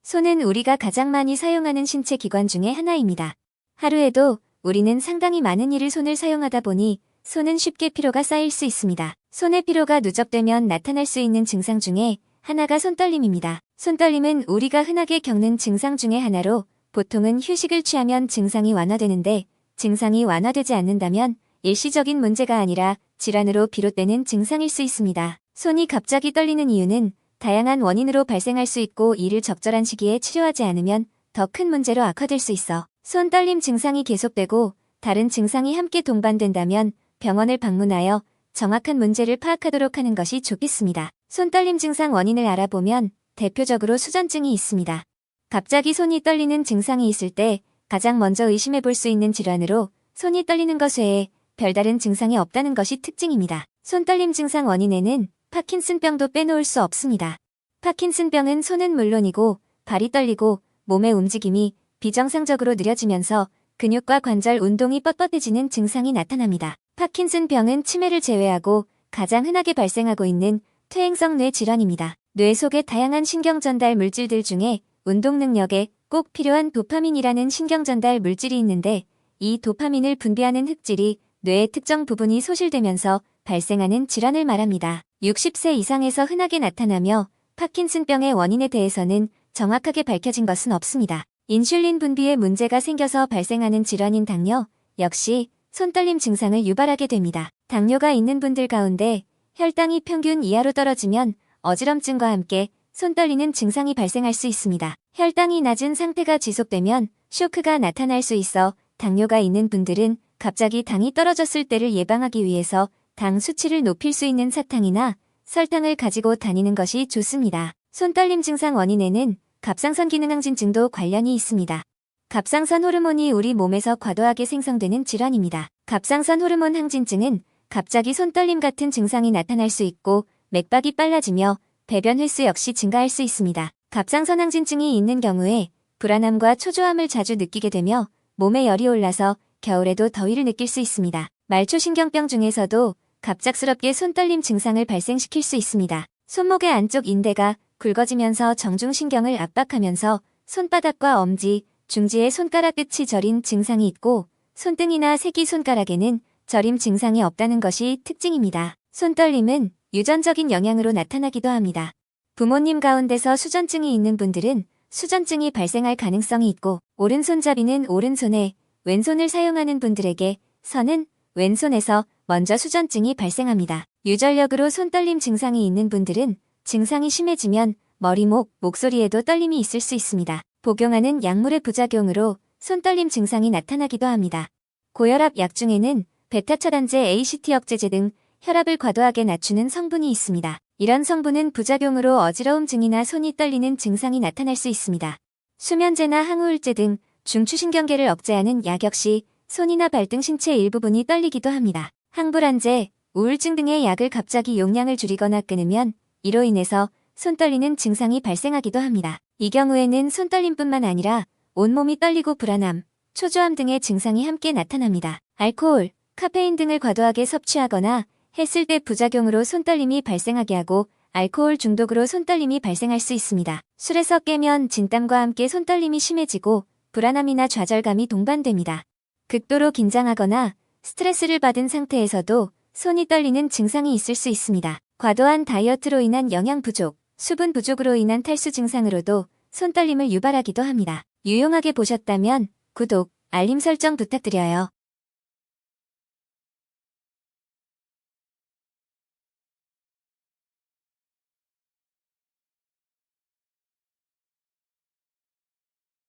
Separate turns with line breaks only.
손은 우리가 가장 많이 사용하는 신체 기관 중에 하나입니다. 하루에도 우리는 상당히 많은 일을 손을 사용하다 보니 손은 쉽게 피로가 쌓일 수 있습니다. 손의 피로가 누적되면 나타날 수 있는 증상 중에 하나가 손떨림입니다. 손떨림은 우리가 흔하게 겪는 증상 중에 하나로 보통은 휴식을 취하면 증상이 완화되는데 증상이 완화되지 않는다면 일시적인 문제가 아니라 질환으로 비롯되는 증상일 수 있습니다. 손이 갑자기 떨리는 이유는 다양한 원인으로 발생할 수 있고 이를 적절한 시기에 치료하지 않으면 더 큰 문제로 악화될 수 있어 손 떨림 증상이 계속되고 다른 증상이 함께 동반된다면 병원을 방문하여 정확한 문제를 파악하도록 하는 것이 좋겠습니다. 손떨림 증상 원인을 알아보면 대표적으로 수전증이 있습니다. 갑자기 손이 떨리는 증상이 있을 때 가장 먼저 의심해 볼 수 있는 질환으로 손이 떨리는 것 외에 별다른 증상이 없다는 것이 특징입니다. 손떨림 증상 원인에는 파킨슨병도 빼놓을 수 없습니다. 파킨슨병은 손은 물론이고 발이 떨리고 몸의 움직임이 비정상적으로 느려지면서 근육과 관절 운동이 뻣뻣해지는 증상이 나타납니다. 파킨슨병은 치매를 제외하고 가장 흔하게 발생하고 있는 퇴행성 뇌 질환입니다. 뇌 속의 다양한 신경 전달 물질들 중에 운동 능력에 꼭 필요한 도파민이라는 신경 전달 물질이 있는데 이 도파민을 분비하는 흑질이 뇌의 특정 부분이 소실되면서 발생하는 질환을 말합니다. 60세 이상에서 흔하게 나타나며 파킨슨병의 원인에 대해서는 정확하게 밝혀진 것은 없습니다. 인슐린 분비에 문제가 생겨서 발생하는 질환인 당뇨 역시 손떨림 증상을 유발하게 됩니다. 당뇨가 있는 분들 가운데 혈당이 평균 이하로 떨어지면 어지럼증과 함께 손 떨리는 증상이 발생할 수 있습니다. 혈당이 낮은 상태가 지속되면 쇼크가 나타날 수 있어 당뇨가 있는 분들은 갑자기 당이 떨어졌을 때를 예방하기 위해서 당 수치를 높일 수 있는 사탕이나 설탕을 가지고 다니는 것이 좋습니다. 손떨림 증상 원인에는 갑상선 기능 항진증도 관련이 있습니다. 갑상선 호르몬이 우리 몸에서 과도하게 생성되는 질환입니다. 갑상선 호르몬 항진증은 갑자기 손떨림 같은 증상이 나타날 수 있고 맥박이 빨라지며 배변 횟수 역시 증가할 수 있습니다. 갑상선 항진증이 있는 경우에 불안함과 초조함을 자주 느끼게 되며 몸에 열이 올라서 겨울에도 더위를 느낄 수 있습니다. 말초신경병 중에서도 갑작스럽게 손떨림 증상을 발생시킬 수 있습니다. 손목의 안쪽 인대가 굵어지면서 정중신경을 압박하면서 손바닥과 엄지, 중지의 손가락 끝이 저린 증상이 있고 손등이나 새끼손가락에는 저림 증상이 없다는 것이 특징입니다. 손떨림은 유전적인 영향으로 나타나기도 합니다. 부모님 가운데서 수전증이 있는 분들은 수전증이 발생할 가능성이 있고 오른손잡이는 오른손에 왼손을 사용하는 분들에게 선은 왼손에서 먼저 수전증이 발생합니다. 유전력으로 손떨림 증상이 있는 분들은 증상이 심해지면 머리, 목소리에도 떨림이 있을 수 있습니다. 복용하는 약물의 부작용으로 손떨림 증상이 나타나기도 합니다. 고혈압 약 중에는 베타차단제, ACT 억제제 등 혈압을 과도하게 낮추는 성분이 있습니다. 이런 성분은 부작용으로 어지러움증이나 손이 떨리는 증상이 나타날 수 있습니다. 수면제나 항우울제 등 중추신경계를 억제하는 약 역시 손이나 발 등 신체 일부분이 떨리기도 합니다. 항불안제, 우울증 등의 약을 갑자기 용량을 줄이거나 끊으면 이로 인해서 손 떨리는 증상이 발생하기도 합니다. 이 경우에는 손떨림뿐만 아니라 온몸이 떨리고 불안함, 초조함 등의 증상이 함께 나타납니다. 알코올, 카페인 등을 과도하게 섭취하거나 했을 때 부작용으로 손떨림이 발생하게 하고 알코올 중독으로 손떨림이 발생할 수 있습니다. 술에서 깨면 진땀과 함께 손떨림이 심해지고 불안함이나 좌절감이 동반됩니다. 극도로 긴장하거나 스트레스를 받은 상태에서도 손이 떨리는 증상이 있을 수 있습니다. 과도한 다이어트로 인한 영양 부족, 수분 부족으로 인한 탈수 증상으로도 손떨림을 유발하기도 합니다. 유용하게 보셨다면 구독, 알림 설정 부탁드려요.